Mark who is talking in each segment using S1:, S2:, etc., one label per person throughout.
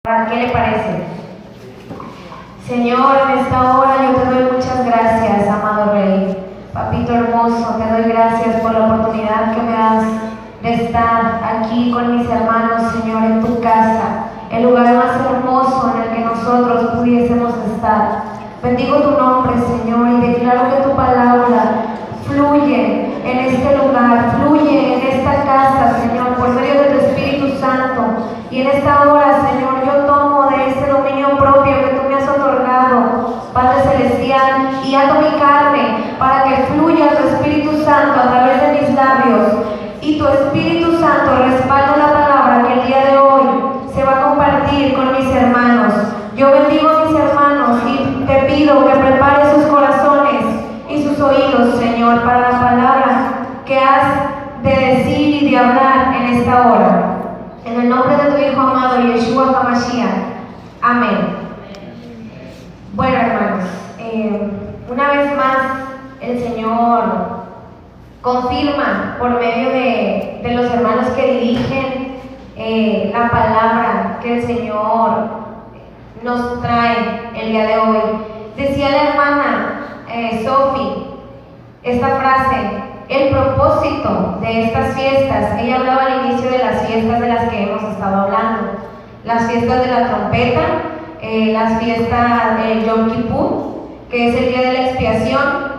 S1: ¿Qué le parece? Señor, en esta hora yo te doy muchas gracias, amado Rey. Papito hermoso, te doy gracias por la oportunidad que me das de estar aquí con mis hermanos, Señor, en tu casa, el lugar más hermoso en el que nosotros pudiésemos estar. Bendigo tu nombre, Señor, y declaro que tu palabra fluye en este lugar, fluye en esta casa, Señor, por medio de tu Espíritu Santo. Y en esta hora, Señor, yo tomo de ese dominio propio que tú me has otorgado, Padre Celestial, y ato mi carne para que fluya tu Espíritu Santo a través de mis labios. Y tu Espíritu Santo respalda la palabra que el día de hoy se va a compartir con mis hermanos. Yo bendigo a mis hermanos y te pido que prepares sus corazones y sus oídos, Señor, para la palabra que has de decir y de hablar en esta hora. En el nombre de tu Hijo amado, Yeshua HaMashiach. Amén. Bueno, hermanos, una vez más el Señor confirma por medio de los hermanos que dirigen la palabra que el Señor nos trae el día de hoy. Decía la hermana Sophie esta frase: el propósito de estas fiestas. Ella hablaba al inicio de las fiestas de las que hemos estado hablando, las fiestas de la trompeta, las fiestas de Yom Kippur, que es el día de la expiación.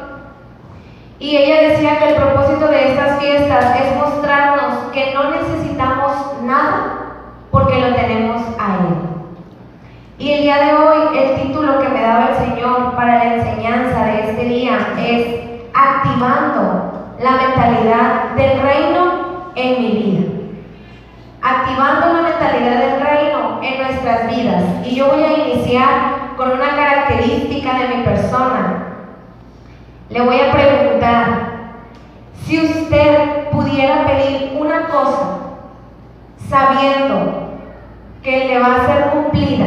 S1: Y ella decía que el propósito de estas fiestas es mostrarnos que no necesitamos nada porque lo tenemos a Él. Y el día de hoy el título que me daba el Señor para la enseñanza de este día es activando la mentalidad del reino en mi vida. Activando la mentalidad del reino en nuestras vidas. Y yo voy a iniciar con una característica de mi persona. Le voy a preguntar: si usted pudiera pedir una cosa sabiendo que le va a ser cumplida,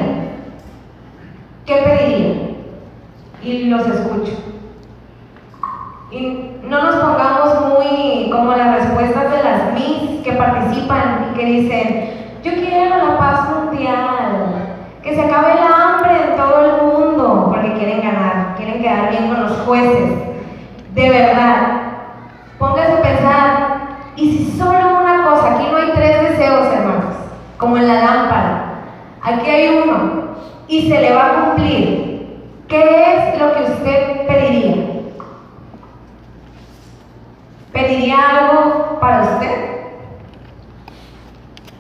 S1: ¿qué pediría? Y los escucho. Y no nos pongamos muy como las respuestas de las Miss que participan y que dicen: yo quiero la paz mundial, que se acabe el hambre en todo el mundo, porque quieren ganar, quieren quedar bien con los jueces. De verdad, póngase a pensar, y si solo una cosa, aquí no hay 3 deseos, hermanos, como en la lámpara, aquí hay uno, y se le va a cumplir, ¿qué es lo que usted pediría? ¿Pediría algo para usted?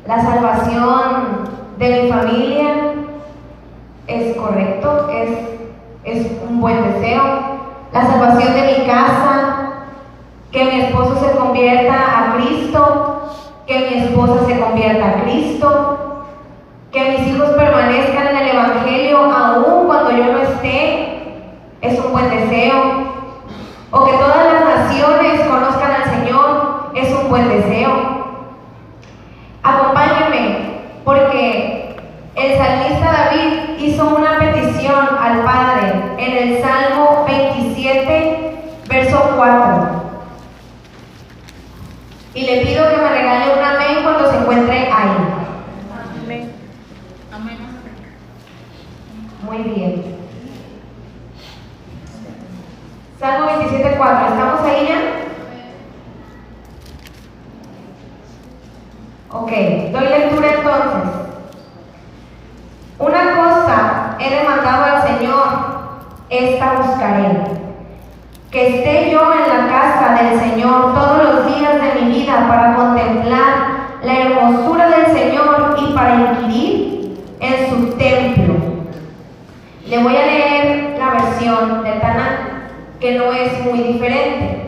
S1: La salvación de mi familia es correcto, es un buen deseo. La salvación de mi casa, que mi esposo se convierta a Cristo, que mi esposa se convierta a Cristo, que mis hijos permanezcan en el Evangelio aún cuando yo no esté, es un buen deseo. O que todas las naciones conozcan al Señor, es un buen deseo. Acompáñenme, porque el salmista David hizo una petición al Padre en el Salmo 27, verso 4. Y le pido que me regale un amén cuando se encuentre ahí.
S2: Amén. Amén.
S1: Muy bien. Salmo 27, 4. ¿Estamos ahí ya? Ok, doy lectura entonces. Una cosa he demandado al Señor, esta buscaré: que esté yo en la casa del Señor todos los días de mi vida para contemplar la hermosura del Señor y para inquirir en su templo. Le voy a leer la versión de Tanakh, que no es muy diferente.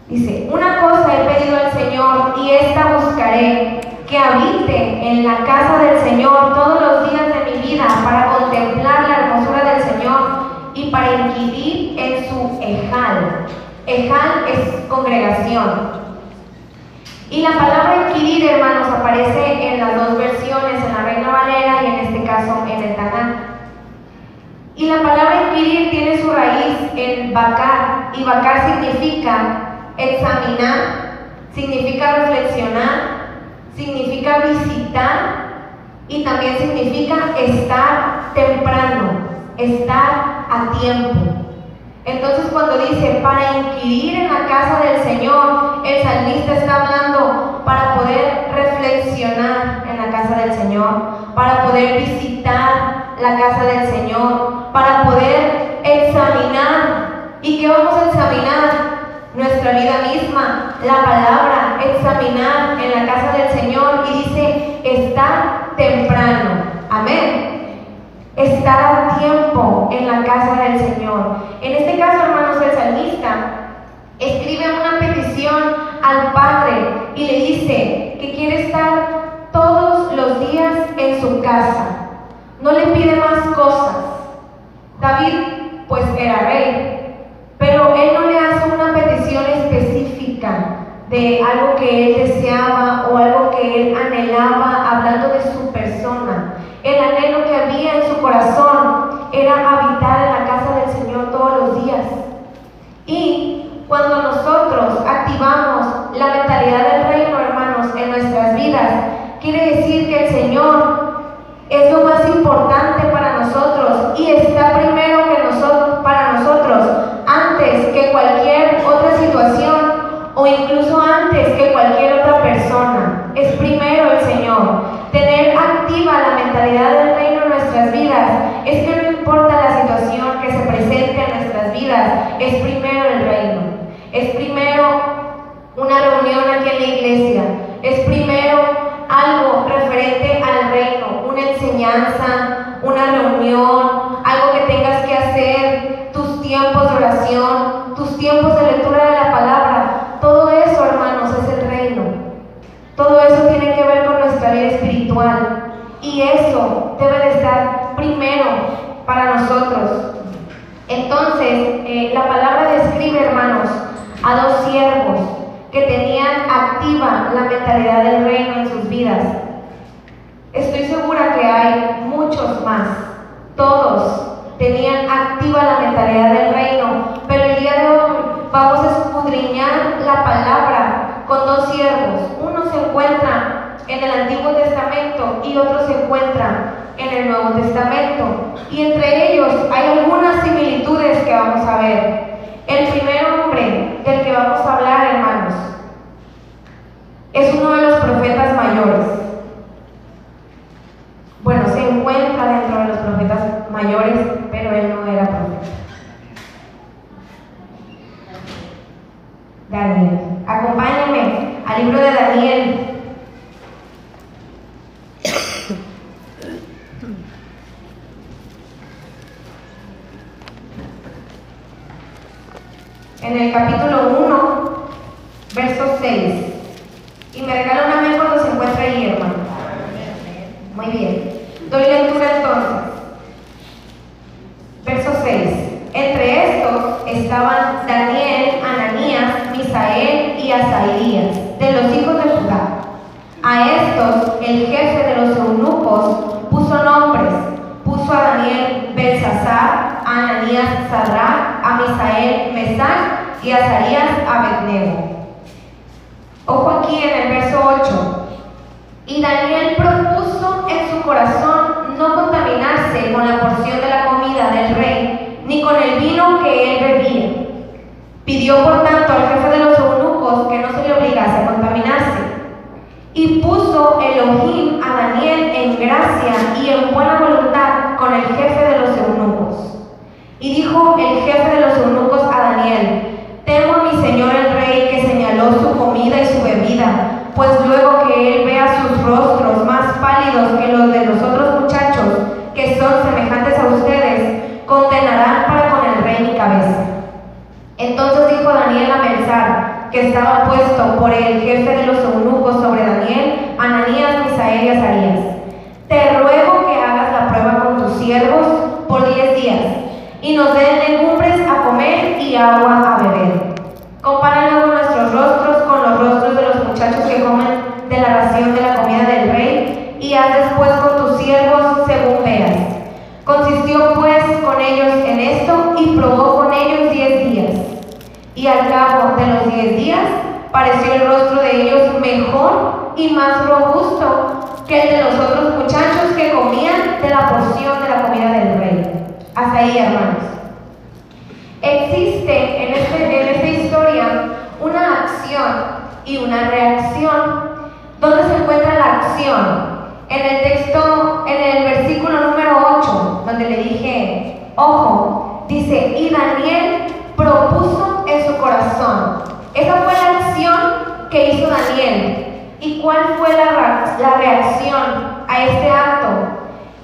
S1: Dice: una cosa he pedido al Señor y esta buscaré, que habite en la casa del Señor todos los días de mi vida para contemplar la hermosura del Señor y para inquirir en su ejal. Ejal es congregación. Y la palabra inquirir, hermanos, aparece en las dos versiones, en la Reina Valera y en este caso en el Tanakh. Y la palabra inquirir tiene su raíz en bakar, y bakar significa examinar, significa reflexionar, significa visitar y también significa temprano, estar a tiempo. Entonces cuando dice para inquirir en la casa del Señor, el salmista está hablando para poder reflexionar en la casa del Señor, para poder visitar la casa del Señor, para poder examinar. ¿Y qué vamos a examinar? Nuestra vida misma, la palabra, examinar en la casa del Señor. Y dice estar temprano, amén. Estar a tiempo en la casa del Señor. En este caso, hermanos, el salmista escribe una petición al Padre y le dice que quiere estar todos los días en su casa. No le pide más cosas. David, pues, era rey, pero él no le hace una petición específica de algo que él deseaba o algo que él anhelaba, hablando de su persona. El anhelo que había en su corazón era habitar en la casa del Señor todos los días. Y cuando nosotros activamos la mentalidad del reino, hermanos, en nuestras vidas, quiere decir que el Señor es lo más importante para nosotros y está primero que para nosotros, antes que cualquier otra situación o incluso antes que cualquier otra persona. Es primero el Señor. Tener activa la mentalidad del reino en nuestras vidas es que no importa la situación que se presente en nuestras vidas, es primero el reino. Es primero una reunión aquí en la iglesia. Es primero algo referente al reino, una enseñanza, una reunión, algo que tengas que hacer, tus tiempos de oración, tus tiempos de lectura de la palabra. Todo eso, hermanos, es el reino. Todo eso tiene que ver con nuestra vida espiritual y eso debe de estar primero para nosotros. Entonces, la palabra describe, hermanos, a dos siervos que tenían activa la mentalidad del reino en sus vidas. Estoy segura que hay muchos más. Todos tenían activa la mentalidad del reino, pero el día de hoy vamos a escudriñar la palabra con dos siervos. Uno se encuentra en el Antiguo Testamento y otro se encuentra en el Nuevo Testamento, y entre ellos hay algunas similitudes que vamos a ver. El primer hombre del que vamos a hablar, hermanos, es uno de los profetas mayores. Bueno, se encuentra dentro de los profetas mayores, pero él no era profeta. Daniel. Acompáñenme al libro de Daniel. En el capítulo 1, verso 6. Y me regala un amén cuando se encuentra ahí, hermano. Muy bien. Doy lectura entonces. Verso 6. Entre estos estaban Daniel, Ananías, Misael y Azarías, de los hijos de Judá. A estos el jefe de los eunucos puso nombres. Puso a Daniel Belsasar, a Ananías Sadrach, a Misael Mesach y a Azarías Abednego. Ojo aquí en el verso 8. Y Daniel propuso en su corazón no contaminarse con la porción de la comida del rey, ni con el vino que él bebía. Pidió por tanto al jefe de los eunucos que no se le obligase a contaminarse. Y puso Elohim a Daniel en gracia y en buena voluntad con el jefe de los eunucos. Y dijo el jefe de los eunucos a Daniel: temo a mi señor el rey, que señaló su comida y su bebida, pues luego que él vea sus rostros más pálidos que los de los otros muchachos, que son semejantes a ustedes, condenarán para con el rey mi cabeza. Entonces dijo Daniel a Belsar, que estaba puesto por el jefe de los eunucos sobre Daniel, Ananías, Misael y Azarías: te ruego que hagas la prueba con tus siervos por 10 días, y nos den legumbres a comer y agua a beber. Compara luego nuestros rostros con los rostros de los muchachos que comen de la ración de la comida del rey, y haz después con tus siervos según veas. Consistió pues con ellos en esto, y probó con ellos 10 días. Y al cabo de los 10 días, pareció el rostro de ellos mejor y más robusto que el de los otros muchachos que comían de la porción de la comida vida del rey. Hasta ahí, hermanos. Existe en esta historia una acción y una reacción. ¿Dónde se encuentra la acción? En el texto, en el versículo número 8, donde le dije, ojo, dice, y Daniel propuso en su corazón. Esa fue la acción que hizo Daniel. ¿Y cuál fue la reacción a este acto?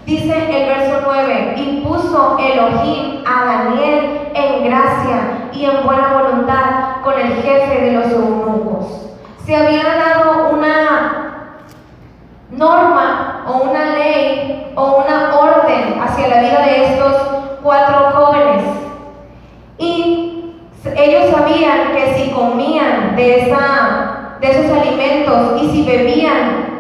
S1: Dice el verso 9, y puso Elohim a Daniel en gracia y en buena voluntad con el jefe de los eunucos. Se había dado una norma o una ley o una orden hacia la vida de estos 4 jóvenes. Y ellos sabían que si comían de esos alimentos y si bebían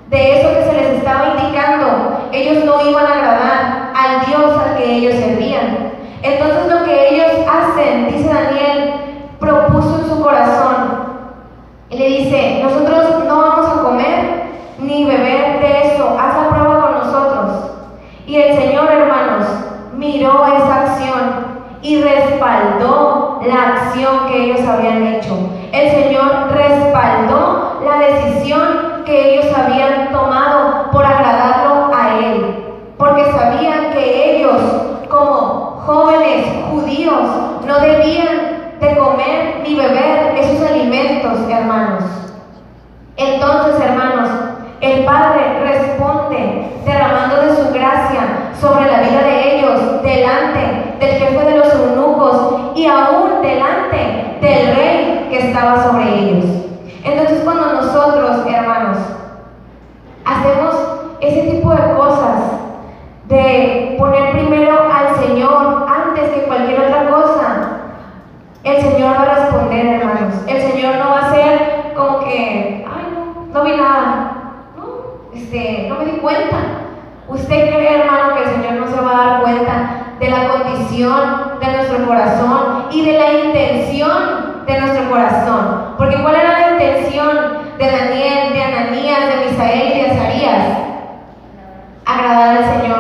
S1: de eso que se les estaba indicando, ellos no iban a agradar al Dios al que ellos servían. Entonces lo que ellos hacen, dice Daniel, propuso en su corazón y le dice, nosotros no vamos a comer ni beber de eso, haz la prueba con nosotros. Y el Señor, hermanos, miró esa acción y respaldó la acción que ellos habían hecho. El Señor respaldó la decisión que ellos habían tomado por agradarlo a Él, porque sabían que ellos, como jóvenes judíos, no debían de comer ni beber esos alimentos, hermanos. Entonces, hermanos, el Padre responde derramando de su gracia sobre la vida de ellos, delante del jefe de los eunucos y aún delante del rey que estaba sobre ellos. Entonces, cuando nosotros, hermanos, hacemos ese tipo de cosas, de poner primero al Señor antes que cualquier otra cosa, el Señor va a responder, hermanos. El Señor no va a ser como que, ay, no vi nada, no me di cuenta. ¿Usted cree, hermano, que el Señor no se va a dar cuenta de la condición de nuestro corazón y de la intención de nuestro corazón? Porque ¿cuál era la intención de Daniel, de Ananías, de Misael y de Azarías? Agradar al Señor.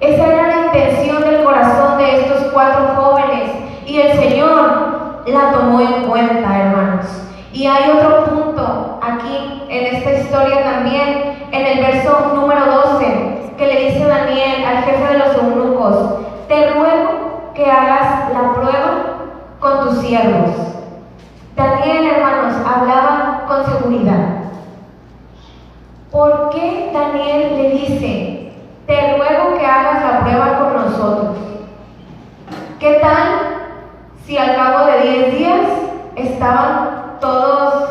S1: Esa era la intención del corazón de estos 4 jóvenes y el Señor la tomó en cuenta, hermanos. Y hay otro punto aquí en esta historia también, en el verso número 12, que le dice Daniel al jefe de los eunucos, te ruego que hagas la prueba con tus siervos. Daniel, hermanos, hablaba con seguridad. ¿Por qué Daniel le dice, te ruego que hagas la prueba con nosotros? ¿Qué tal si al cabo de 10 días estaban todos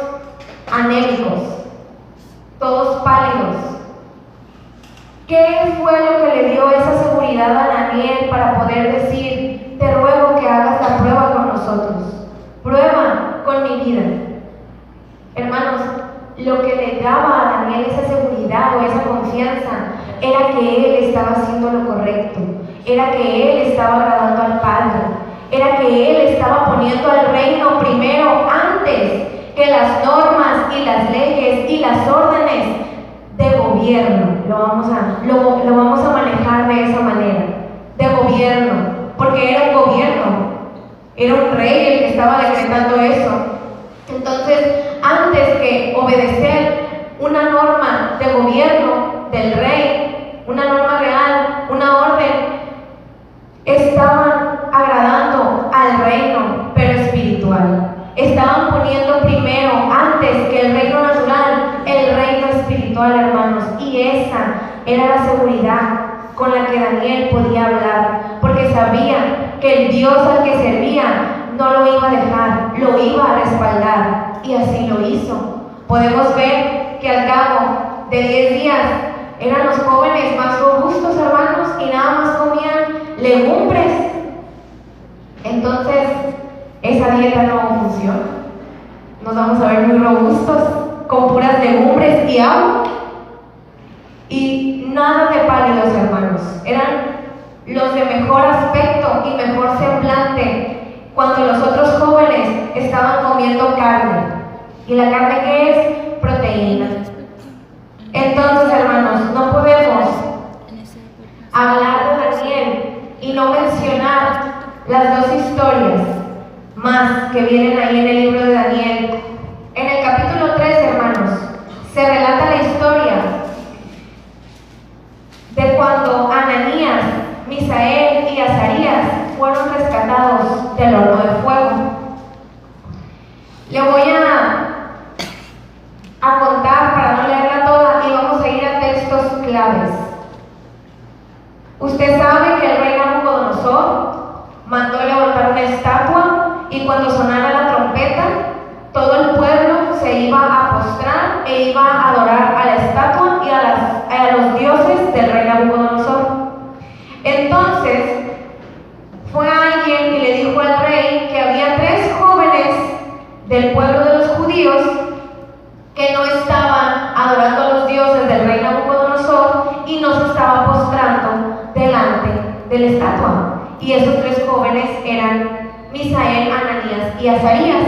S1: anémicos, todos pálidos? ¿Qué fue lo que le dio esa seguridad a Daniel para poder decir, te ruego que hagas la prueba con nosotros? Prueba con mi vida. Hermanos, lo que le daba a Daniel esa seguridad o esa confianza era que él estaba haciendo lo correcto, era que él estaba agradando al Padre, era que él estaba poniendo al reino primero antes que las normas y las leyes y las órdenes de gobierno. Lo vamos a manejar de esa manera, de gobierno, porque era un gobierno, era un rey el que estaba decretando eso. Entonces, antes que obedecer una norma de gobierno del rey, una norma real, una orden, estaban agradando al reino, pero espiritual. Estaban poniendo primero, antes que el reino natural, el reino espiritual, hermanos. Y esa era la seguridad con la que Daniel podía hablar, porque sabía que el Dios al que servía no lo iba a dejar, lo iba a respaldar, y así lo hizo. Podemos ver que al cabo de 10 días eran los jóvenes más robustos, hermanos, y nada más comían legumbres. Entonces, esa dieta no funciona. Nos vamos a ver muy robustos, con puras legumbres y agua, y nada de pálidos, hermanos. Eran los de mejor aspecto y mejor semblante, cuando los otros jóvenes estaban comiendo carne. ¿Y la carne qué es? Proteína. Entonces, hermanos, no podemos hablar de Daniel y no mencionar las dos historias más que vienen ahí en el libro de Daniel. En el capítulo 3, hermanos, se relata la historia de cuando Ananías, Misael y Azarías fueron rescatados del horno de fuego. Le voy a contar para no leerla toda y vamos a ir a textos claves. Usted sabe que el rey Nabucodonosor mandó levantar una estatua y cuando sonara la trompeta, todo el pueblo se iba a postrar e iba a adorar a la estatua y a los dioses del rey Nabucodonosor. Entonces, fue alguien y le dijo al rey que había 3 jóvenes del pueblo de los judíos que no estaban adorando a los dioses del rey Nabucodonosor y no se estaban postrando delante de la estatua. Y esos 3 jóvenes eran Misael, Ananías y Azarías.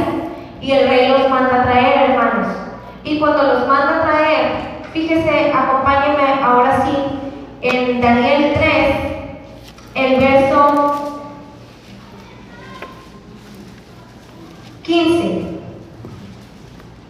S1: Y el rey los manda a traer, hermanos. Y cuando los manda a traer, fíjese, acompáñenme ahora sí, en Daniel 3, el verso 15.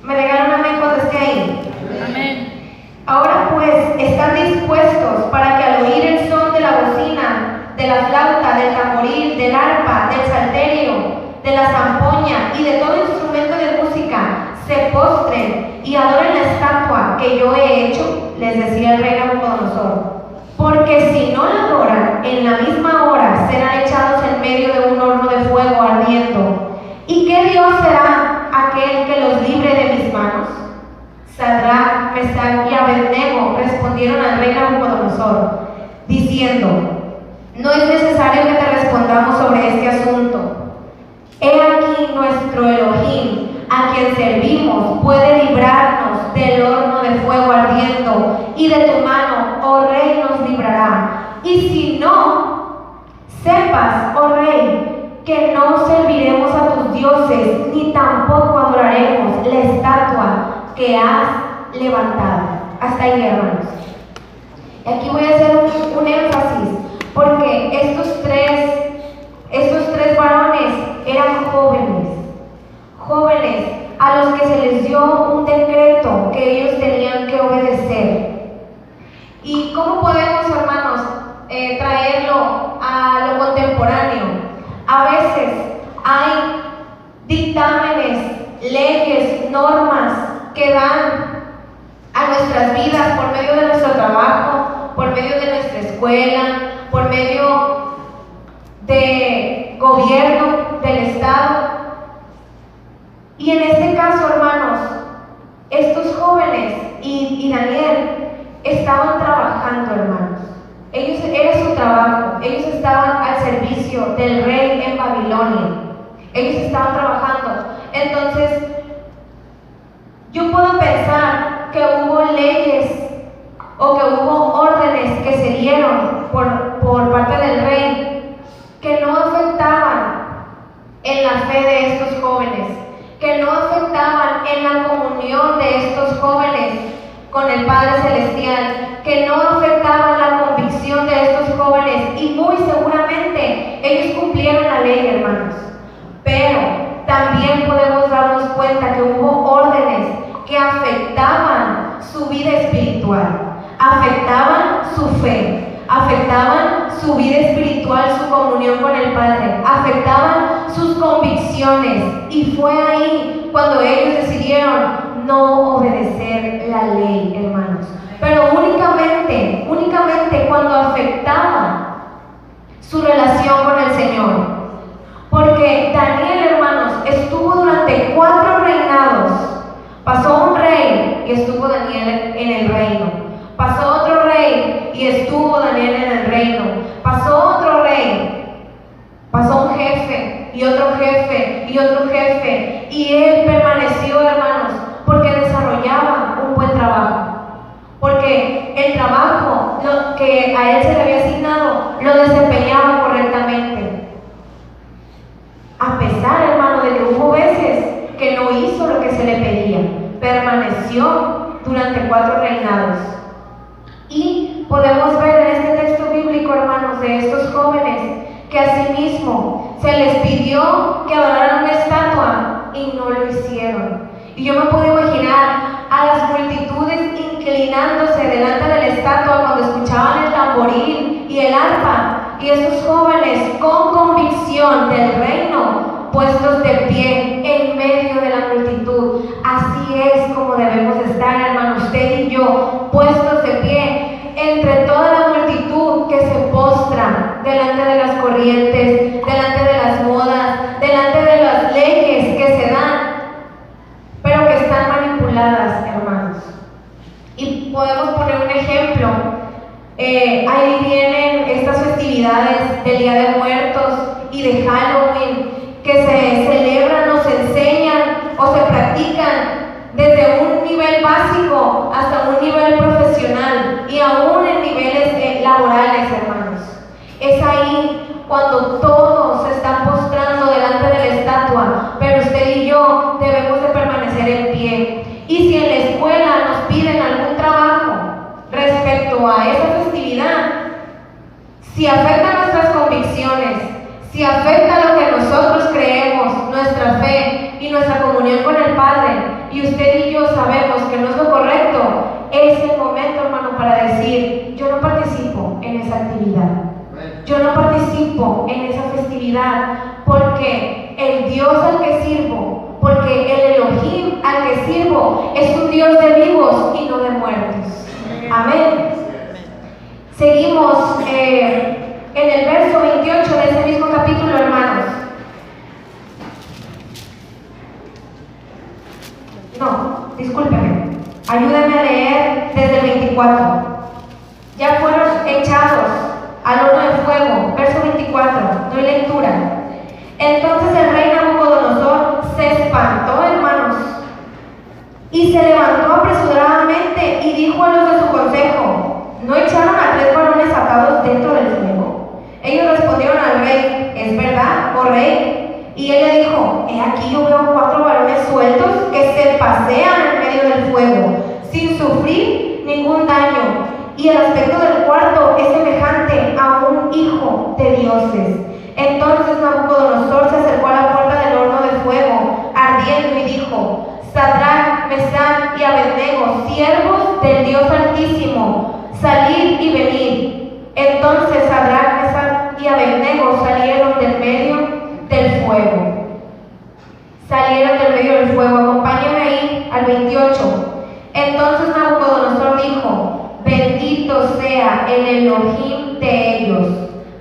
S1: ¿Me regalan un amén cuando esté ahí?
S2: Amén.
S1: Ahora pues, están dispuestos para que al oír el son de la bocina, de la flauta, del tamboril, del arpa, del salterio, de la zampoña y de todo instrumento de música, se postren y adoren la estatua que yo he hecho, les decía el rey Nabucodonosor. Porque si no la adoran, en la misma hora serán echados en medio de un horno de fuego ardiendo. ¿Y qué Dios será aquel que los libre de mis manos? Sadrach, Mesach y Abednego respondieron al rey Nabucodonosor, diciendo: no es necesario que te respondamos sobre este asunto. He aquí nuestro Elohim, a quien servimos, puede librarnos del horno de fuego ardiendo, y de tu mano, oh rey, nos librará. Y si no, sepas, oh rey, que no serviremos a tus dioses, ni tampoco adoraremos la estatua que has levantado. Hasta ahí, hermanos. Aquí voy a hacer un énfasis, porque estos tres varones eran jóvenes a los que se les dio un decreto que ellos tenían que obedecer. ¿Y cómo podemos, hermanos, traerlo a lo contemporáneo? A veces hay dictámenes, leyes, normas que dan a nuestras vidas por medio de nuestro trabajo, por medio de nuestra escuela, por medio de gobierno del Estado. Y en este caso, hermanos, estos jóvenes y Daniel estaban trabajando, hermanos. Era su trabajo. Ellos estaban al servicio del rey en Babilonia. Ellos estaban trabajando. Entonces, yo puedo pensar que hubo leyes o que hubo órdenes que se dieron por parte del rey que no afectaban en la fe de estos jóvenes, que no afectaban en la comunión de estos jóvenes con el Padre Celestial, que no afectaban la convicción de estos jóvenes, y muy seguramente ellos cumplieron la ley, hermanos. Pero también podemos darnos cuenta que hubo órdenes que afectaban su vida espiritual, afectaban su fe, afectaban su vida espiritual, su comunión con el Padre, afectaban sus convicciones, y fue ahí cuando ellos decidieron no obedecer la ley, hermanos. Pero únicamente cuando afectaba su relación con el Señor. Porque Daniel, hermanos, estuvo durante 4 reinados. Pasó un rey y estuvo Daniel en el reino. Pasó otro rey y estuvo Daniel en el reino. Pasó otro rey. Pasó un jefe y otro jefe y otro jefe. Y él permaneció, hermanos, porque desarrollaba un buen trabajo. Porque el trabajo que a él se le había asignado lo desempeñaba correctamente. A pesar, hermano, de que hubo veces que no hizo lo que se le pedía, permaneció durante 4 reinados. Y podemos ver en este texto bíblico, hermanos, de estos jóvenes, que asimismo se les pidió que adoraran una estatua y no lo hicieron. Y yo me puedo imaginar a las multitudes inclinándose delante de la estatua cuando escuchaban el tamboril y el arpa, y esos jóvenes con convicción del reino puestos de pie en medio de la multitud. Así es como debemos estar, hermano, usted y yo, puestos de pie entre toda la multitud que se postra delante de las corrientes, delante de las modas, delante de las leyes que se dan, pero que están manipuladas, hermanos. Y podemos poner un ejemplo. Ahí vienen estas festividades del Día de Muertos y de Halloween, que se celebran o se enseñan o se practican desde un nivel básico hasta un nivel profesional y aún en niveles laborales, hermanos. Es ahí cuando todos se están postrando delante de la estatua, pero usted y yo debemos de permanecer en pie. Y si en la escuela nos piden algún trabajo respecto a esa festividad, si afecta nuestras convicciones, si afecta lo que nosotros creemos, nuestra fe y nuestra comunión con el Padre, y usted y yo sabemos que no es lo correcto, es el momento, hermano, para decir: yo no participo en esa actividad, yo no participo en esa festividad, porque el Dios al que sirvo, porque el Elohim al que sirvo es un Dios de vivos y no de muertos. Amén. Seguimos en el verso 28 de ese mismo capítulo, hermanos. No, discúlpeme. Ayúdenme a leer desde el 24. Ya fueron echados al horno de fuego. Verso 24. Doy lectura. Entonces el rey Nabucodonosor se espantó, hermanos, y se levantó apresuradamente y dijo a los de su consejo: ¿no echaron a 3 varones atados dentro del fuego? Ellos respondieron al rey: ¿es verdad, oh rey? Y él le dijo: he aquí yo veo 4 varones sueltos que se pasean en medio del fuego, sin sufrir ningún daño, y el aspecto del cuarto es semejante a un hijo de dioses. Entonces Nabucodonosor se acercó a la puerta del horno de fuego, ardiendo, y dijo: Sadrac, Mesach y Abednego, siervos del Dios Altísimo, salid y venid. Entonces Sadrac, Mesach y Abednego salieron del medio del fuego. Salieron del medio del fuego. Acompáñenme ahí al 28. Entonces Nabucodonosor dijo: bendito sea el Elohim de ellos,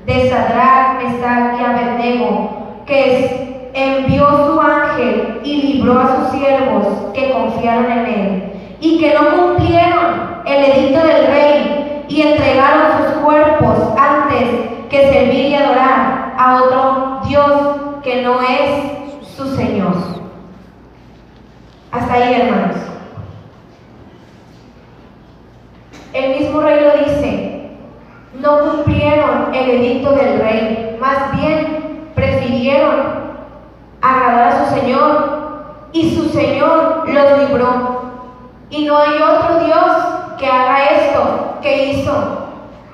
S1: de Sadrac, Mesach y Abednego, que envió su ángel y libró a sus siervos que confiaron en él, y que no cumplieron el edicto del rey y entregaron sus cuerpos antes que servir y adorar a otro Dios que no es su Señor. Hasta ahí, hermanos. El mismo rey lo dice: no cumplieron el edicto del rey, más bien prefirieron agradar a su Señor, y su Señor los libró. Y no hay otro Dios que haga esto que hizo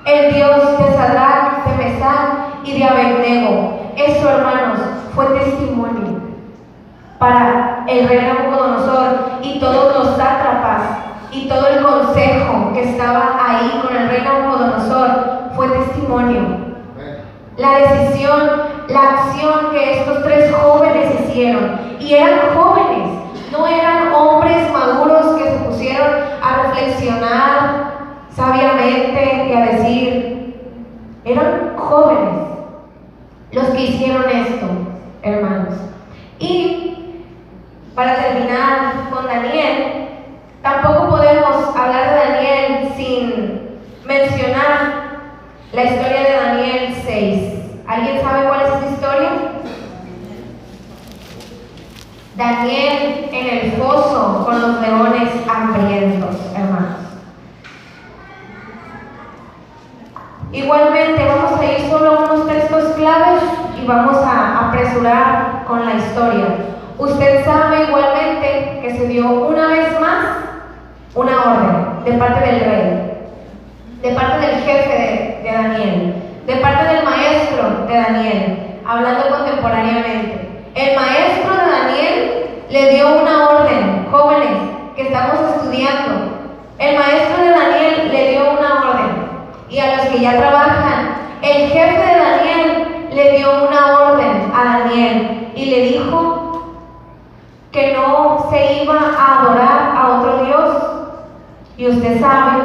S1: el Dios de Sadrac, de Mesach y de Abednego. Eso, hermanos, fue testimonio para el rey Nabucodonosor y todos los sátrapas y todo el consejo que estaba ahí con el rey Nabucodonosor. Fue testimonio. La decisión, la acción que estos 3 jóvenes hicieron, y eran jóvenes, no eran hombres maduros que se pusieron a reflexionar sabiamente y a decir. Eran jóvenes los que hicieron esto, hermanos. Y para terminar con Daniel, tampoco podemos hablar de Daniel sin mencionar la historia de Daniel 6. ¿Alguien sabe cuál es esa historia? Daniel en el foso con los leones hambrientos, hermanos. Igualmente vamos a ir solo a unos textos claves y vamos a apresurar con la historia. Usted sabe igualmente que se dio una vez más una orden de parte del rey, de parte del jefe de Daniel, de parte del maestro de Daniel, hablando contemporáneamente. El maestro de Daniel le dio una orden, jóvenes que estamos estudiando. El maestro de Daniel le dio una orden. Y a los que ya trabajan, el jefe de Daniel le dio una orden a Daniel y le dijo que no se iba a adorar a otro Dios. Y usted sabe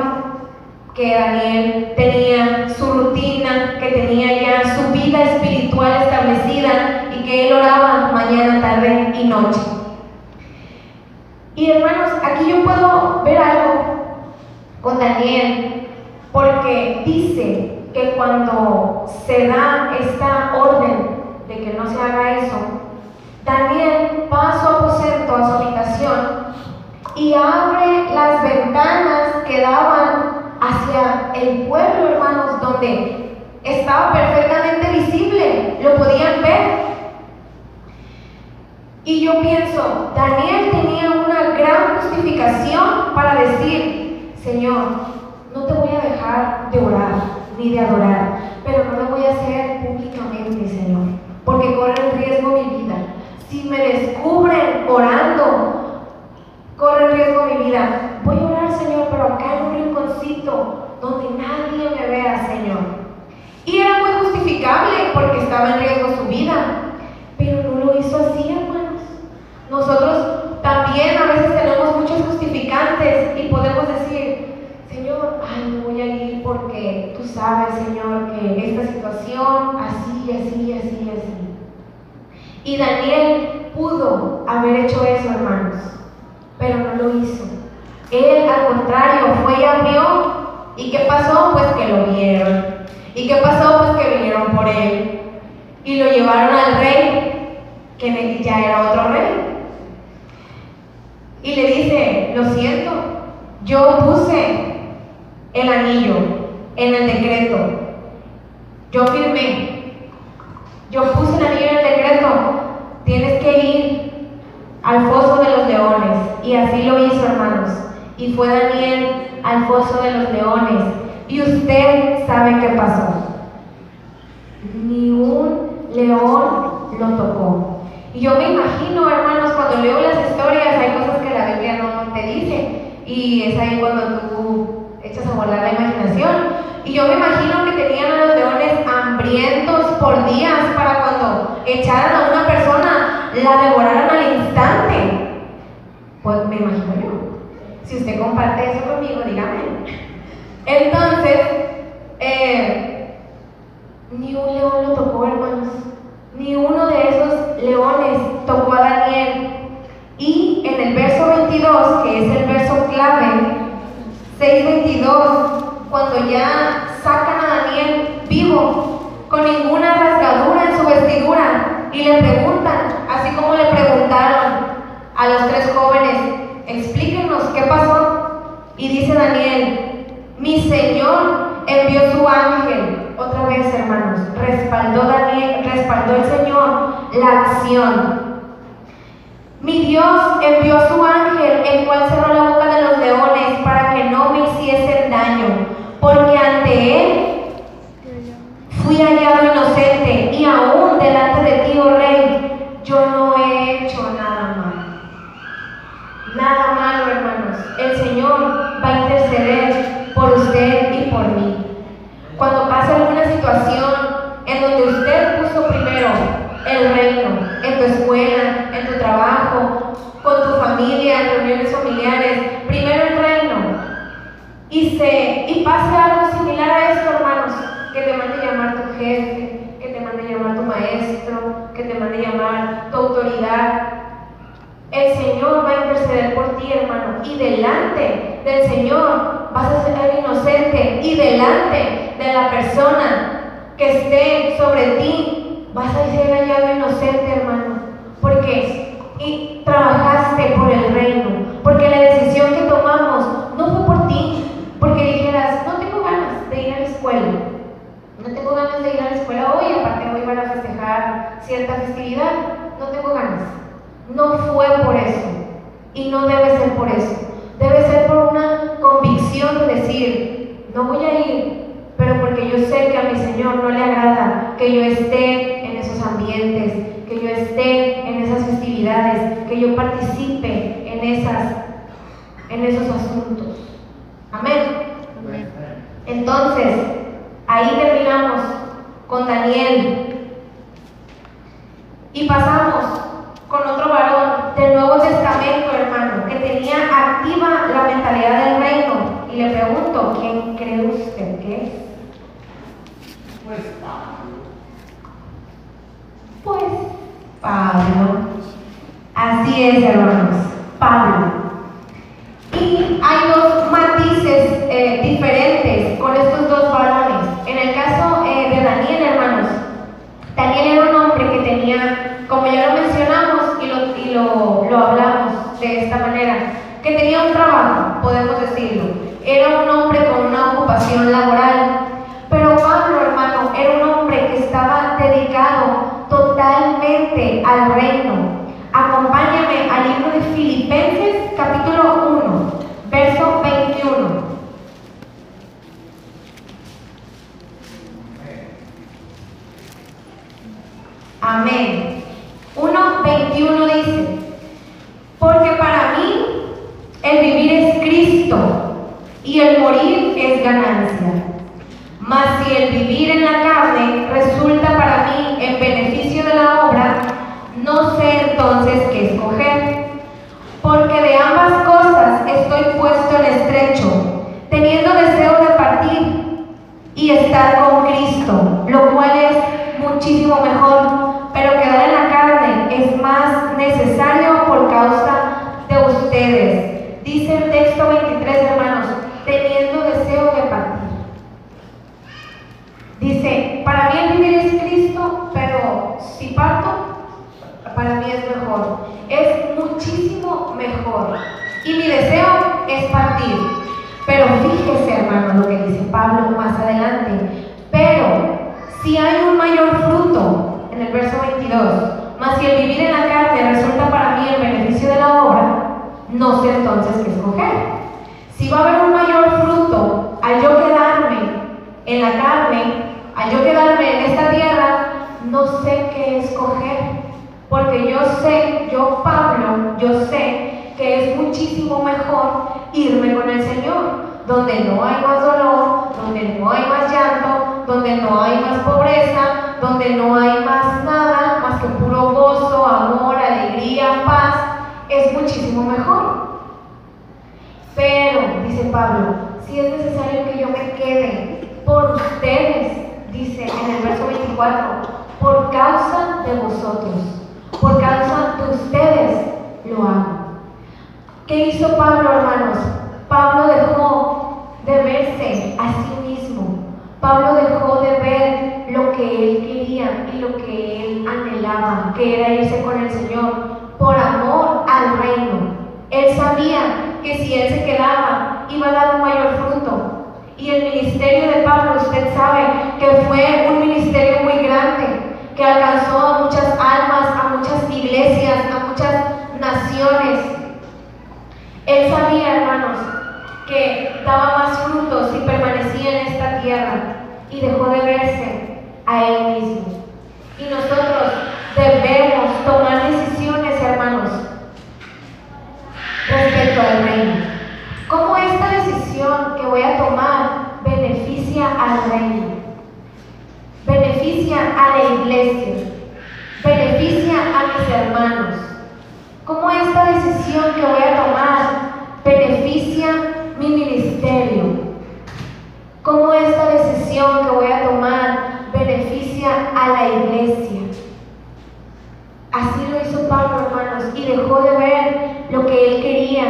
S1: que Daniel tenía su rutina, que tenía ya su vida espiritual establecida y que él oraba mañana, tarde y noche. Y hermanos, aquí yo puedo ver algo con Daniel, porque dice que cuando se da esta orden de que no se haga eso, Daniel va a su aposento, a su habitación, y abre las ventanas que daban hacia el pueblo, hermanos, donde estaba perfectamente visible, lo podían ver. Y yo pienso, Daniel tenía una gran justificación para decir: Señor, no te voy a dejar de orar ni de adorar, pero no lo voy a hacer públicamente, Señor, porque corre en riesgo mi vida. Si me descubren orando, corre en riesgo mi vida. Voy a orar, Señor, pero acá en un rinconcito donde nadie me vea, Señor. Y era muy justificable porque estaba en riesgo su vida, pero no lo hizo así, hermanos. Nosotros también a veces tenemos muchos justificantes y podemos decir: Señor, no voy a ir porque tú sabes, Señor, que esta situación así, así, así, así. Y Daniel pudo haber hecho eso, hermanos, pero no lo hizo. Él, al contrario, fue y abrió. ¿Y qué pasó? Pues que lo vieron. ¿Y qué pasó? Pues que vinieron por él y lo llevaron al rey, que ya era otro rey. Y le dice: lo siento, yo puse el anillo en el decreto, yo firmé, yo puse el anillo en el decreto, tienes que ir al foso de los leones. Y así lo hizo, hermanos, y fue Daniel al foso de los leones. Y usted sabe qué pasó: ni un león lo tocó. Y yo me imagino, hermanos, cuando leo las historias, hay cosas que la Biblia no te dice, y es ahí cuando tú echas a volar la imaginación. Y yo me imagino que tenían a los leones hambrientos por días para cuando echaran a una persona, la devoraran al instante. Pues me imagino yo. Si usted comparte eso conmigo, dígame. Entonces, ni un león lo tocó, hermanos. Ni uno de esos leones tocó a Daniel. Y en el verso 22, que es el verso clave, 6:22, cuando ya sacan a Daniel vivo, con ninguna rasgadura en su vestidura, y le preguntan, así como le preguntaron a los 3 jóvenes: explíquenos qué pasó. Y dice Daniel: mi Señor envió su ángel. Otra vez, hermanos, respaldó el Señor la acción. Mi Dios envió su ángel, el cual cerró la boca de los leones para que no me hiciesen daño, porque ante él fui hallado inocente, y aún delante de ti, oh rey, yo no he hecho nada malo. Nada malo, hermanos. El Señor va a interceder por usted y por mí. Cuando pase alguna situación en donde usted puso primero el reino, en tu escuela, en tu trabajo, con tu familia, en reuniones familiares, primero el reino, y pase algo similar a esto, hermanos, que te mande llamar tu jefe, que te mande llamar tu maestro, que te mande llamar tu autoridad, el Señor va a interceder por ti, hermano, y delante del Señor vas a ser inocente, y delante de la persona que esté sobre ti vas a ser hallado inocente, hermano, porque trabajaste por el reino, porque la decisión que tomamos no fue por ti, porque dijeras: no tengo ganas de ir a la escuela, no tengo ganas de ir a la escuela hoy, aparte hoy van a festejar cierta festividad, no tengo ganas. No fue por eso, y no debe ser por eso. Debe ser por una convicción de decir: no voy a ir, pero porque yo sé que a mi Señor no le agrada que yo esté en esos ambientes, que yo esté en esas festividades, que yo participe en esos asuntos. Amén.
S2: Amén.
S1: Entonces, ahí terminamos con Daniel y pasamos con otro varón del Nuevo Testamento, hermano, que tenía activa la mentalidad del reino. Y le pregunto, ¿quién cree usted que es?
S3: Pues Pablo.
S1: Pues Pablo. Así es, hermanos, Pablo. Y hay dos matices diferentes con estos dos varones. En el caso de Daniel, hermanos, Daniel era un hombre que tenía, como ya lo mencionamos y lo hablamos de esta manera, que tenía un trabajo, podemos decirlo. Era un hombre con una ocupación laboral. Pero Pablo, hermano, era un hombre que estaba dedicado totalmente al reino. Acompáñame al libro de Filipenses, capítulo 1, verso 21. Amén. 1:21 dice: porque para mí el vivir es Cristo y el morir es ganancia. Mas si el vivir en la carne resulta para mí en beneficio de la obra, no sé entonces qué escoger. Porque de ambas cosas estoy puesto en estrecho, teniendo deseo de partir y estar con Cristo, lo cual es muchísimo mejor, pero quedar en la carne es más necesario por causa de ustedes. Dice el texto 23, hermanos, teniendo deseo de partir. Dice, para mí el vivir es Cristo, pero si parto, para mí es mejor. Es muchísimo mejor. Y mi deseo es partir. Pero fíjese, hermano, lo que dice Pablo más adelante. Pero si hay un mayor fruto, en el verso 22, mas si el vivir en la carne resulta para mí el beneficio de la obra, no sé entonces qué escoger. Si va a haber un mayor fruto al yo quedarme en la carne, al yo quedarme en esta tierra, no sé qué escoger. Porque yo sé, Pablo, yo sé que es muchísimo mejor irme con el Señor, donde no hay más dolor, donde no hay más llanto, donde no hay más pobreza, donde no hay más nada, más que puro gozo, amor, alegría, paz. Es muchísimo mejor. Pero, dice Pablo, si es necesario que yo me quede por ustedes, dice en el verso 24, por causa de vosotros, por causa de ustedes lo hago. ¿Qué hizo Pablo, hermanos? Pablo dejó de verse a sí mismo. Pablo dejó de ver lo que él quería y lo que él anhelaba, que era irse con el Señor, por amor al reino. Él sabía que si él se quedaba, iba a dar un mayor fruto. Y el ministerio de Pablo, usted sabe que fue un ministerio muy grande, que alcanzó a muchas almas, a muchas iglesias, a muchas naciones. Él sabía, hermanos, que daba más frutos si permanecía en esta tierra y dejó de verse a él mismo. Y nosotros debemos tomar decisiones, hermanos, respecto al reino. ¿Cómo esta decisión que voy a tomar beneficia al reino? Beneficia a la iglesia, beneficia a mis hermanos. ¿Cómo esta decisión que voy a tomar beneficia mi ministerio? ¿Cómo esta decisión que voy a tomar beneficia a la iglesia? Así lo hizo Pablo, hermanos, y dejó de ver lo que él quería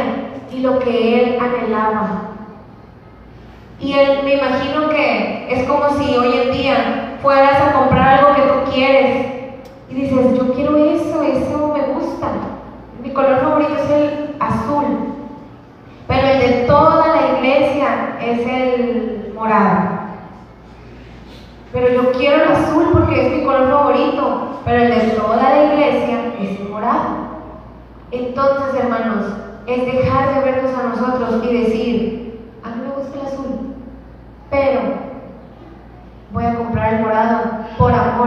S1: y lo que él anhelaba. Y él, me imagino que es como si hoy en día fueras a comprar algo que tú quieres y dices, yo quiero eso me gusta. Mi color favorito es el azul, pero el de toda la iglesia es el morado. Pero yo quiero el azul porque es mi color favorito, pero el de toda la iglesia es el morado. Entonces, hermanos, es dejar de vernos a nosotros y decir, a mí me gusta el azul, pero voy a comprar el morado por amor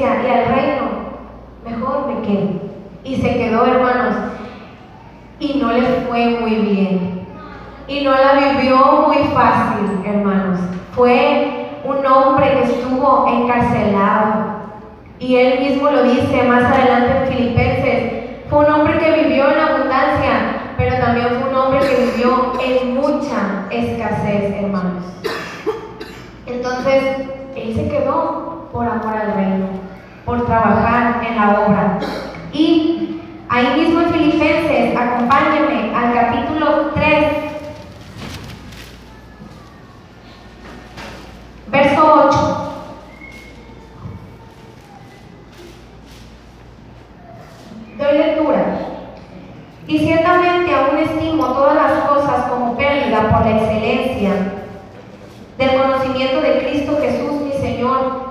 S1: iglesia y al reino, mejor me quedo. Y se quedó, hermanos, y no le fue muy bien. Y no la vivió muy fácil, hermanos. Fue un hombre que estuvo encarcelado. Y él mismo lo dice más adelante en Filipenses. Fue un hombre que vivió en abundancia, pero también fue un hombre que vivió en mucha escasez, hermanos. Entonces, él se quedó por amor al reino, por trabajar en la obra. Y ahí mismo en Filipenses, acompáñenme al capítulo 3, verso 8. Doy lectura. Y ciertamente aún estimo todas las cosas como pérdida por la excelencia del conocimiento de Cristo Jesús mi Señor,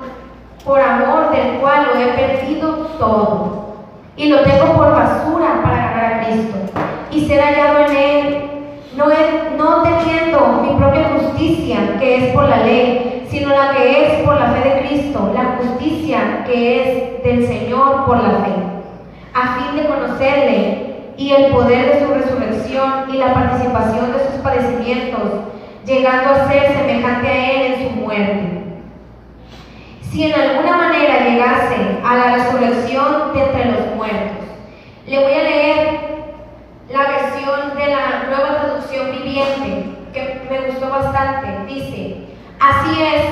S1: por amor del cual lo he perdido todo, y lo tengo por basura para ganar a Cristo, y ser hallado en Él, no teniendo mi propia justicia, que es por la ley, sino la que es por la fe de Cristo, la justicia que es del Señor por la fe, a fin de conocerle y el poder de su resurrección y la participación de sus padecimientos, llegando a ser semejante a Él en su muerte. Si en alguna manera llegase a la resurrección de entre los muertos. Le voy a leer la versión de la Nueva Traducción Viviente, que me gustó bastante. Dice: así es,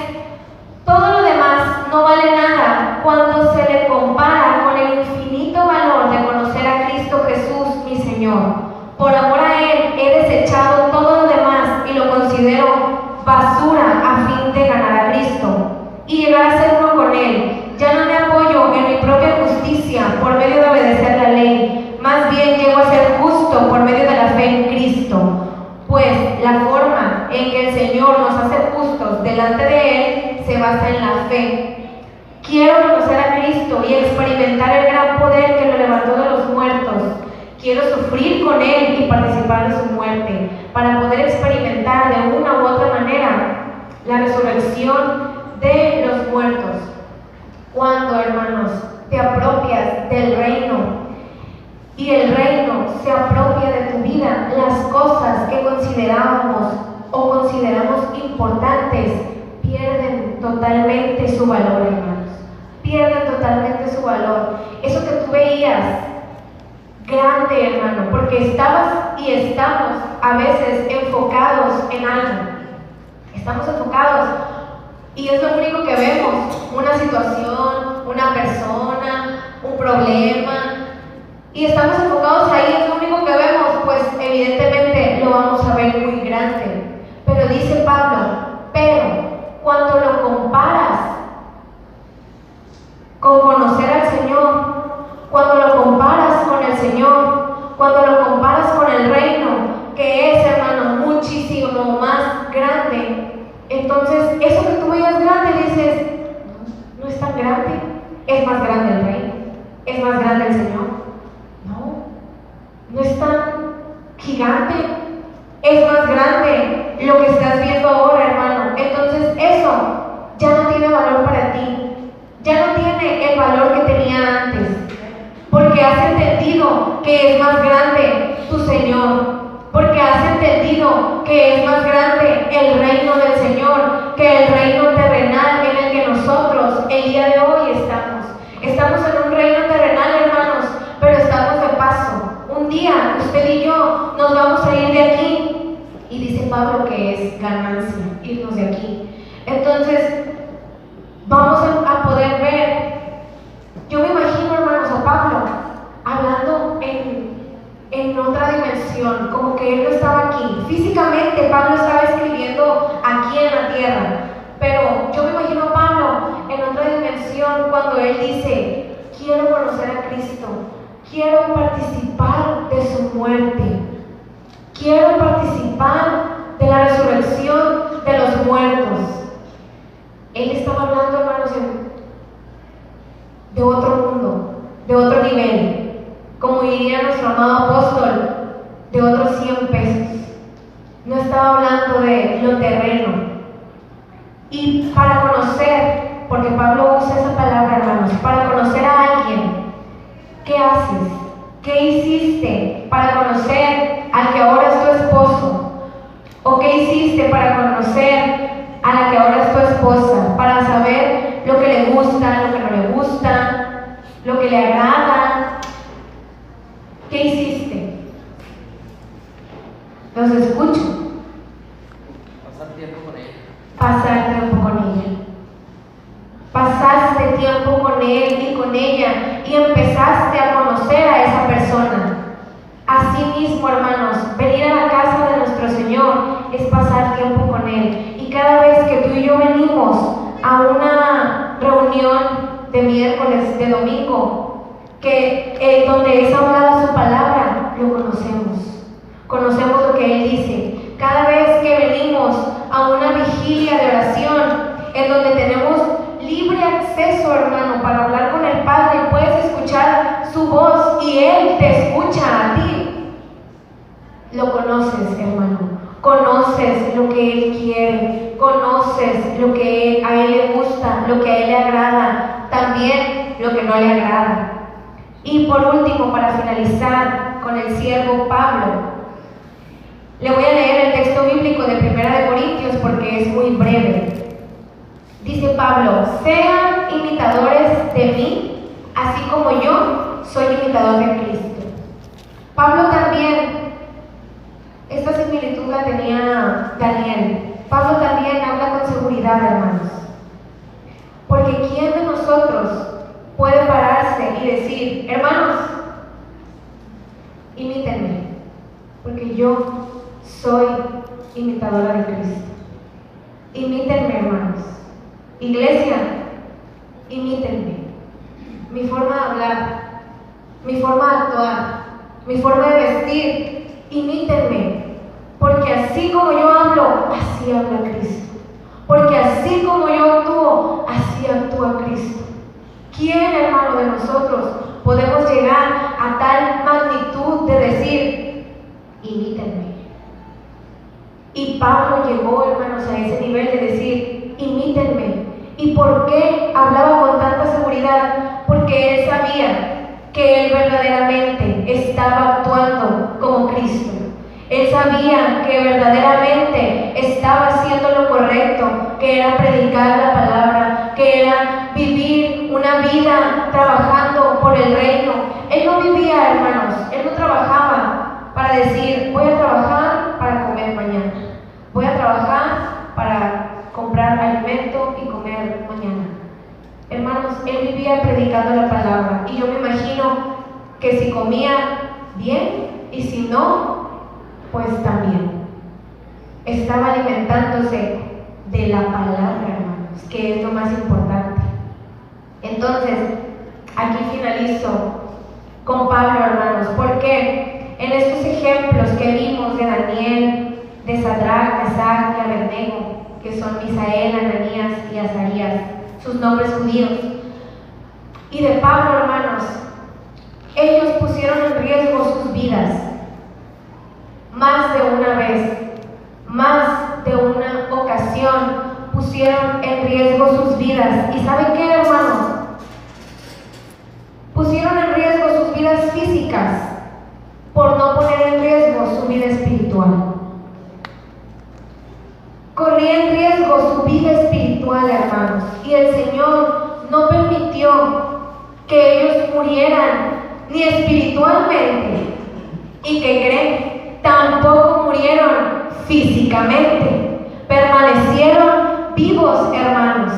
S1: todo lo demás no vale nada cuando se le compara con el infinito valor de conocer a Cristo Jesús, mi Señor. Por amor a Él he desechado todo lo demás y lo considero basura a fin de ganar a Cristo y llegar a ser uno con Él. Ya no me apoyo en mi propia justicia por medio de obedecer la ley, más bien llego a ser justo por medio de la fe en Cristo. Pues la forma en que el Señor nos hace justos delante de Él se basa en la fe. Quiero conocer a Cristo y experimentar el gran poder que lo levantó de los muertos. Quiero sufrir con Él y participar de su muerte, para poder experimentar de una u otra manera la resurrección de los muertos. Cuando, hermanos, te apropias del reino y el reino se apropia de tu vida, las cosas que considerábamos o consideramos importantes pierden totalmente su valor, hermanos. Pierden totalmente su valor. Eso que tú veías grande, hermano, porque estabas y estamos a veces enfocados en algo. Estamos enfocados y es lo único que vemos, una situación, una persona, un problema, y estamos enfocados ahí, es lo único que vemos, pues evidentemente lo vamos a ver muy grande. Pero dice Pablo, pero cuando lo comparas con conocer al Señor, cuando lo comparas con el Señor, cuando lo comparas con el reino, que es, hermano, muchísimo más grande, entonces eso que tú veías grande, dices, no es tan grande, es más grande el reino, es más grande el Señor. No es tan gigante, es más grande lo que estás viendo ahora, hermano. Entonces eso ya no tiene valor para ti, ya no tiene el valor que tenía antes, porque has entendido que es más grande tu Señor, porque has entendido que es más grande el reino del Señor que el reino terrenal en el que nosotros el día de hoy estamos. Estamos en un reino terrenal, hermanos, pero estamos de paso. Un día usted y yo nos vamos a ir de aquí, y dice Pablo que es ganancia irnos de aquí. Entonces vamos a poder ver. Yo me imagino, hermanos, a Pablo hablando en otra dimensión, como que él no estaba aquí. Físicamente Pablo estaba escribiendo aquí en la tierra, pero yo me imagino a Pablo en otra dimensión cuando él dice: quiero conocer a Cristo, quiero participar de su muerte, quiero participar de la resurrección de los muertos. Él estaba hablando, hermanos, de otro mundo, de otro nivel, como diría nuestro amado apóstol, de otros 100 pesos. No estaba hablando de lo terreno. Y para conocer, porque Pablo usa esa palabra, hermanos, para hiciste para conocer al que ahora es tu esposo? ¿O qué hiciste para conocer a la que ahora es tu esposa? Para saber lo que le gusta, lo que no le gusta, lo que le agrada. ¿Qué hiciste? Los escucho.
S3: Pasar tiempo con ella.
S1: Pasar tiempo con ella. Pasaste tiempo con él y con ella y empezaste a conocer a esa persona. Así mismo, hermanos, venir a la casa de nuestro Señor es pasar tiempo con Él. Y cada vez que tú y yo venimos a una reunión de miércoles, de domingo, donde es hablada su palabra, lo conocemos. Conocemos lo que Él dice. Cada vez que venimos a una vigilia de oración, en donde tenemos libre acceso, hermano, para hablar con el Padre, puedes escuchar su voz y Él te escucha a ti. Lo conoces, hermano. Conoces lo que Él quiere, conoces lo que a Él le gusta, lo que a Él le agrada, también lo que no le agrada. Y por último, para finalizar con el siervo Pablo, le voy a leer el texto bíblico de 1 de Corintios porque es muy breve. Dice Pablo: sean imitadores de mí, así como yo soy imitador de Cristo. Pablo también, esta similitud la tenía Daniel. Pablo también habla con seguridad, hermanos. Porque ¿quién de nosotros puede pararse y decir: hermanos, imítenme, porque yo soy imitadora de Cristo? Imítenme, hermanos. Iglesia, imítenme. Mi forma de hablar, mi forma de actuar, mi forma de vestir, imítenme. Porque así como yo hablo, así habla Cristo. Porque así como yo actúo, así actúa Cristo. ¿Quién, hermano, de nosotros podemos llegar a tal magnitud de decir: imítenme? Y Pablo llegó, hermanos, a ese nivel de decir: imítenme. ¿Y por qué hablaba con tanta seguridad? Porque él sabía que él verdaderamente estaba actuando como Cristo. Él sabía que verdaderamente estaba haciendo lo correcto, que era predicar la palabra, que era vivir una vida trabajando por el reino. Él no vivía, hermanos, él no trabajaba para decir: voy a trabajar para comer mañana, voy a trabajar para comprar alimento y comer mañana. Hermanos, él vivía predicando la palabra. Y yo me imagino que si comía bien y si no, pues también estaba alimentándose de la palabra, hermanos, que es lo más importante. Entonces, aquí finalizo con Pablo, hermanos, porque en estos ejemplos que vimos de Daniel, de Sadrach, Mesach y Abednego, que son Misael, Ananías y Azarías, sus nombres judíos, y de Pablo, hermanos, ellos pusieron en riesgo sus vidas más de una vez, más de una ocasión pusieron en riesgo sus vidas. ¿Y saben qué, hermanos? Pusieron en riesgo sus vidas físicas por no poner en riesgo su vida espiritual. Corría en riesgo su vida espiritual, hermanos, y el Señor no permitió que ellos murieran ni espiritualmente, y que creen, tampoco murieron físicamente. Permanecieron vivos, hermanos,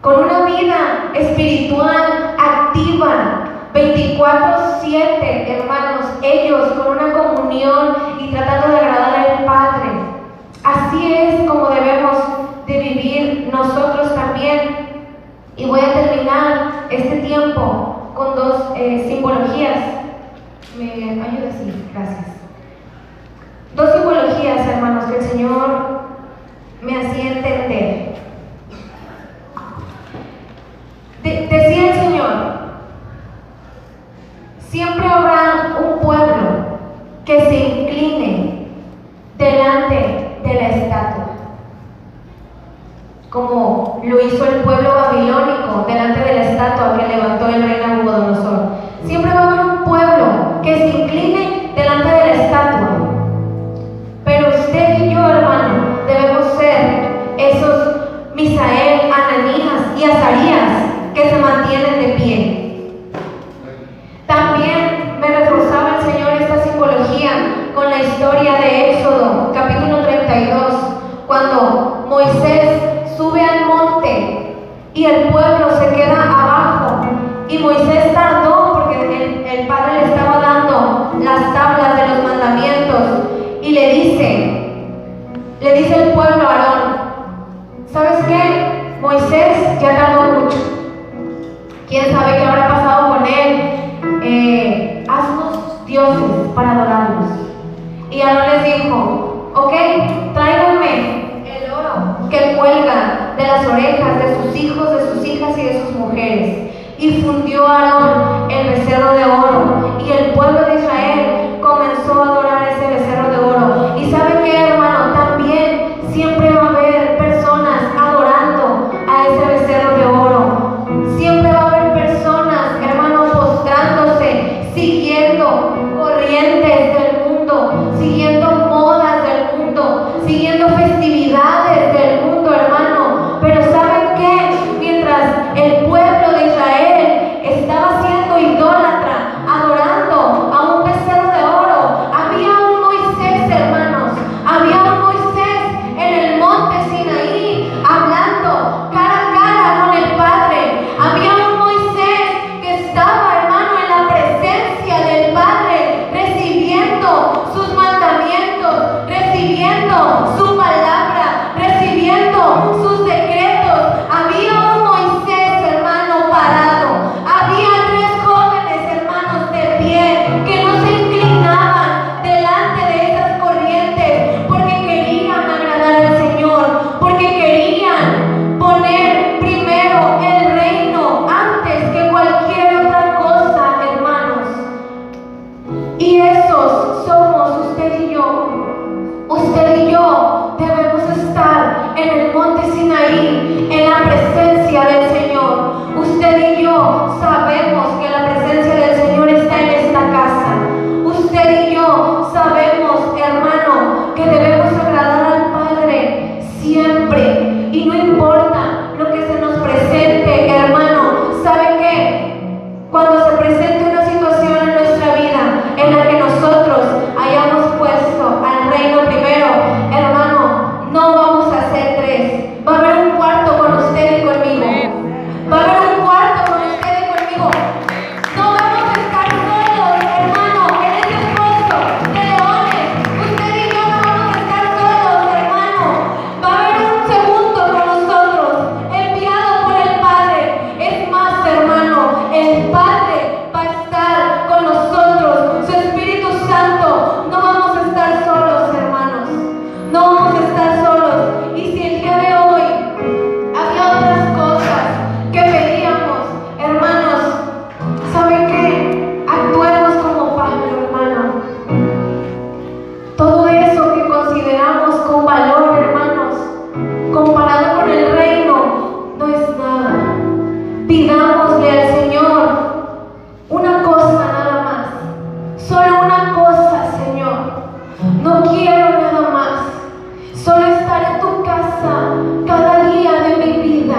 S1: con una vida espiritual activa, 24/7, hermanos, ellos con una comunión y tratando de agradar al Padre. Así es como debemos de vivir nosotros también. Y voy a terminar este tiempo con dos simbologías. ¿Me ayudas? Sí, gracias. Dos simbologías, hermanos, que el Señor me hacía entender. Decía el Señor: siempre habrá un pueblo que se incline delante de la estatua, como lo hizo el pueblo babilónico delante de la estatua que levantó el rey Nabucodonosor. Siempre va a haber un pueblo que se incline y el pueblo se queda abajo. Y Moisés tardó porque el Padre le estaba dando las tablas de los mandamientos y le dice el pueblo a Aarón: ¿sabes qué? Moisés ya tardó mucho. ¿Quién sabe qué habrá pasado con él? Haznos dioses para adorarlos. Y Aarón les dijo: ok, tráiganme el oro que cuelga de las orejas de sus hijos, de sus hijas y de sus mujeres. Y fundió Aarón el becerro de oro, y el pueblo de Israel comenzó a adorar ese becerro de oro. ¿Y sabe qué, hermano? También siempre va a haber personas adorando a ese becerro de oro. Siempre va a haber personas, hermano, postrándose, siguiendo corrientes del mundo, siguiendo modas del mundo, siguiendo festividades del mundo, hermano. Pero ¿saben qué? Mientras el pueblo de Israel estaba siendo idólatra, adorando a un becerro de oro, había un Moisés, hermanos, había un Moisés en el monte Sinaí, hablando cara a cara con el Padre. Había un Moisés que estaba, hermano, en la presencia del Padre, recibiendo sus mandamientos, recibiendo su palabra, recibiendo sus decretos. Había un Moisés, hermano, parado. Había tres jóvenes, hermanos, de pie, que no se inclinaban delante de esas corrientes, porque querían agradar al Señor, porque querían poner primero el reino antes que cualquier otra cosa, hermanos. Y esos somos usted y yo. Usted y yo debemos estar en el monte Sinaí, en la presencia del Señor. Usted y yo sabemos que la presencia del Señor está en esta casa. Usted y yo sabemos, hermano, que debemos agradar al Padre siempre. Y no importa lo que se nos presente, hermano. ¿Sabe qué? Cuando se presente una situación en nuestra vida en la que nosotros hayamos puesto al reino primero, hermano, no vamos a ser tres. Va a haber un cuarto con usted y conmigo. Va a haber un cuarto con usted y conmigo. No vamos a estar solos, hermano, en ese pozo de leones. Usted y yo no vamos a estar solos, hermano. Va a haber un segundo con nosotros, enviado por el Padre. Es más, hermano, el Padre va a estar con nosotros. Su Espíritu Santo. No vamos a estar solos, hermanos. No vamos a estar solos. Y si el día de hoy había otras cosas que pedíamos, hermanos, ¿saben qué? Actuemos como Pablo, hermano. Todo eso que consideramos con valor, hermanos, comparado con el reino, no es nada. Pidámosle al Señor una cosa nada más. Solo una cosa, Señor. No quiero nada más. Solo estar en tu casa cada día de mi vida.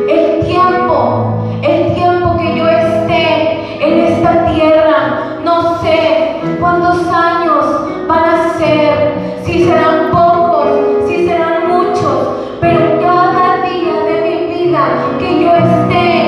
S1: El tiempo que yo esté en esta tierra, no sé cuántos años van a ser, si serán pocos, si serán muchos, pero cada día de mi vida que yo esté